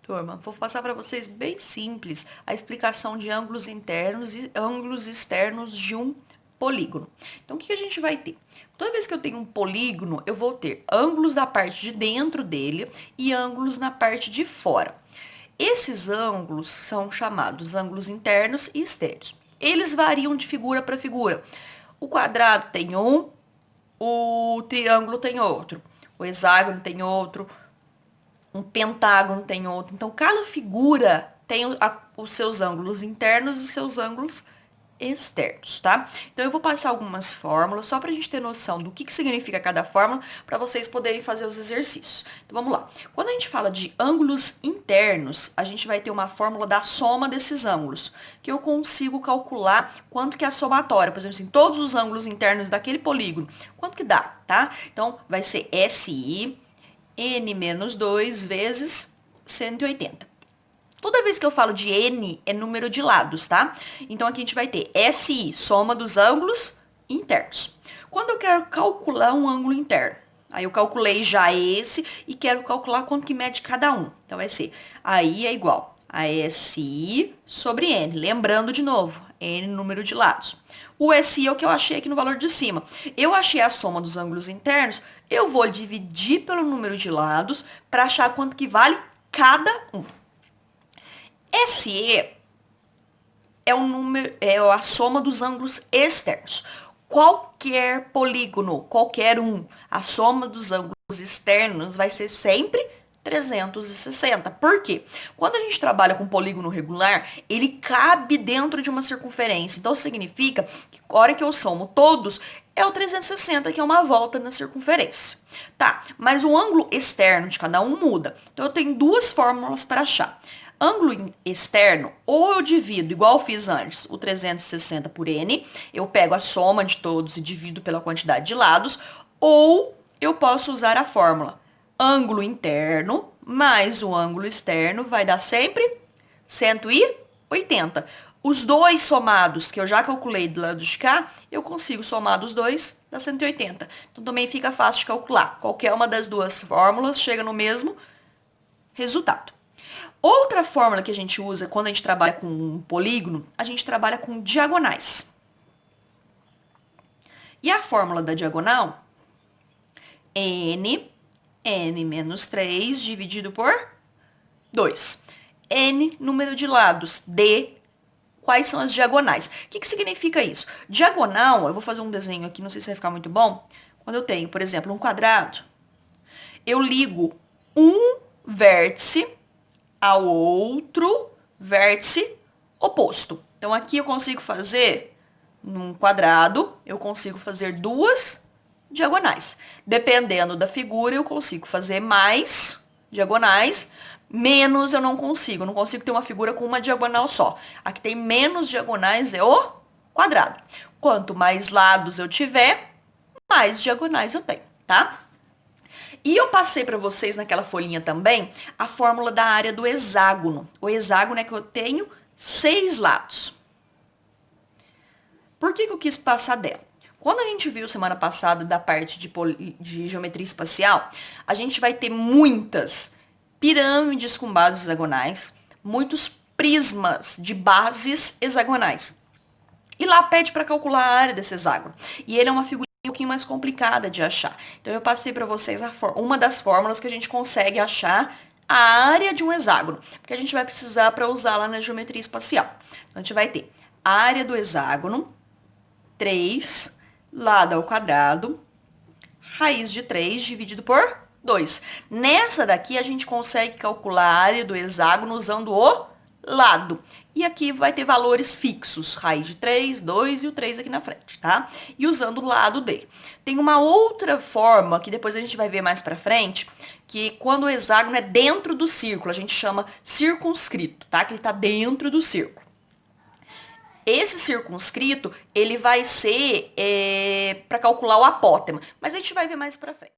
Turma, vou passar para vocês bem simples a explicação de ângulos internos e ângulos externos de um polígono. Então, o que a gente vai ter? Toda vez que eu tenho um polígono, eu vou ter ângulos da parte de dentro dele e ângulos na parte de fora. Esses ângulos são chamados ângulos internos e externos. Eles variam de figura para figura. O quadrado tem um, o triângulo tem outro, o hexágono tem outro, um pentágono tem outro. Então, cada figura tem os seus ângulos internos e os seus ângulos externos, tá? Então, eu vou passar algumas fórmulas só para a gente ter noção do que significa cada fórmula para vocês poderem fazer os exercícios. Então, vamos lá. Quando a gente fala de ângulos internos, a gente vai ter uma fórmula da soma desses ângulos, que eu consigo calcular quanto que é a somatória. Por exemplo, assim, todos os ângulos internos daquele polígono, quanto que dá, tá? Então, vai ser SI n menos 2 vezes 180. Toda vez que eu falo de n, é número de lados, tá? Então, aqui a gente vai ter SI, soma dos ângulos internos. Quando eu quero calcular um ângulo interno, aí eu calculei já esse e quero calcular quanto que mede cada um. Então, vai ser, aí é igual a SI sobre n. Lembrando de novo, n número de lados. O SI é o que eu achei aqui no valor de cima. Eu achei a soma dos ângulos internos, eu vou dividir pelo número de lados para achar quanto que vale cada um. SE é o número, é a soma dos ângulos externos. Qualquer polígono, qualquer um, a soma dos ângulos externos vai ser sempre 360. Por quê? Quando a gente trabalha com polígono regular, ele cabe dentro de uma circunferência. Então, significa que a hora que eu somo todos, é o 360, que é uma volta na circunferência. Tá, mas o ângulo externo de cada um muda. Então, eu tenho duas fórmulas para achar. Ângulo externo, ou eu divido, igual eu fiz antes, o 360 por n, eu pego a soma de todos e divido pela quantidade de lados, ou eu posso usar a fórmula ângulo interno mais o ângulo externo vai dar sempre 180. Os dois somados, que eu já calculei do lado de cá, eu consigo somar dos dois, dá 180. Então, também fica fácil de calcular. Qualquer uma das duas fórmulas chega no mesmo resultado. Outra fórmula que a gente usa quando a gente trabalha com um polígono, a gente trabalha com diagonais. E a fórmula da diagonal, n menos 3 dividido por 2. N, número de lados. D, quais são as diagonais. O que significa isso? Diagonal, eu vou fazer um desenho aqui, não sei se vai ficar muito bom. Quando eu tenho, por exemplo, um quadrado, eu ligo um vértice ao outro vértice oposto. Então, aqui eu consigo fazer, num quadrado, eu consigo fazer duas diagonais. Dependendo da figura, eu consigo fazer mais diagonais, menos eu não consigo. Eu não consigo ter uma figura com uma diagonal só. Aqui tem menos diagonais, é o quadrado. Quanto mais lados eu tiver, mais diagonais eu tenho, tá? E eu passei para vocês naquela folhinha também a fórmula da área do hexágono. O hexágono é que eu tenho 6 lados. Por que eu quis passar dela? Quando a gente viu semana passada da parte de geometria espacial, a gente vai ter muitas pirâmides com bases hexagonais, muitos prismas de bases hexagonais. E lá pede para calcular a área desse hexágono. E ele é uma figura um pouquinho mais complicada de achar. Então, eu passei para vocês uma das fórmulas que a gente consegue achar a área de um hexágono, porque a gente vai precisar para usar lá na geometria espacial. Então, a gente vai ter a área do hexágono, 3, lado ao quadrado, raiz de 3 dividido por 2. Nessa daqui, a gente consegue calcular a área do hexágono usando o lado. E aqui vai ter valores fixos, raiz de 3, 2 e o 3 aqui na frente, tá? E usando o lado D. Tem uma outra forma, que depois a gente vai ver mais pra frente, que quando o hexágono é dentro do círculo, a gente chama circunscrito, tá? Que ele tá dentro do círculo. Esse circunscrito, ele vai ser para calcular o apótema, mas a gente vai ver mais pra frente.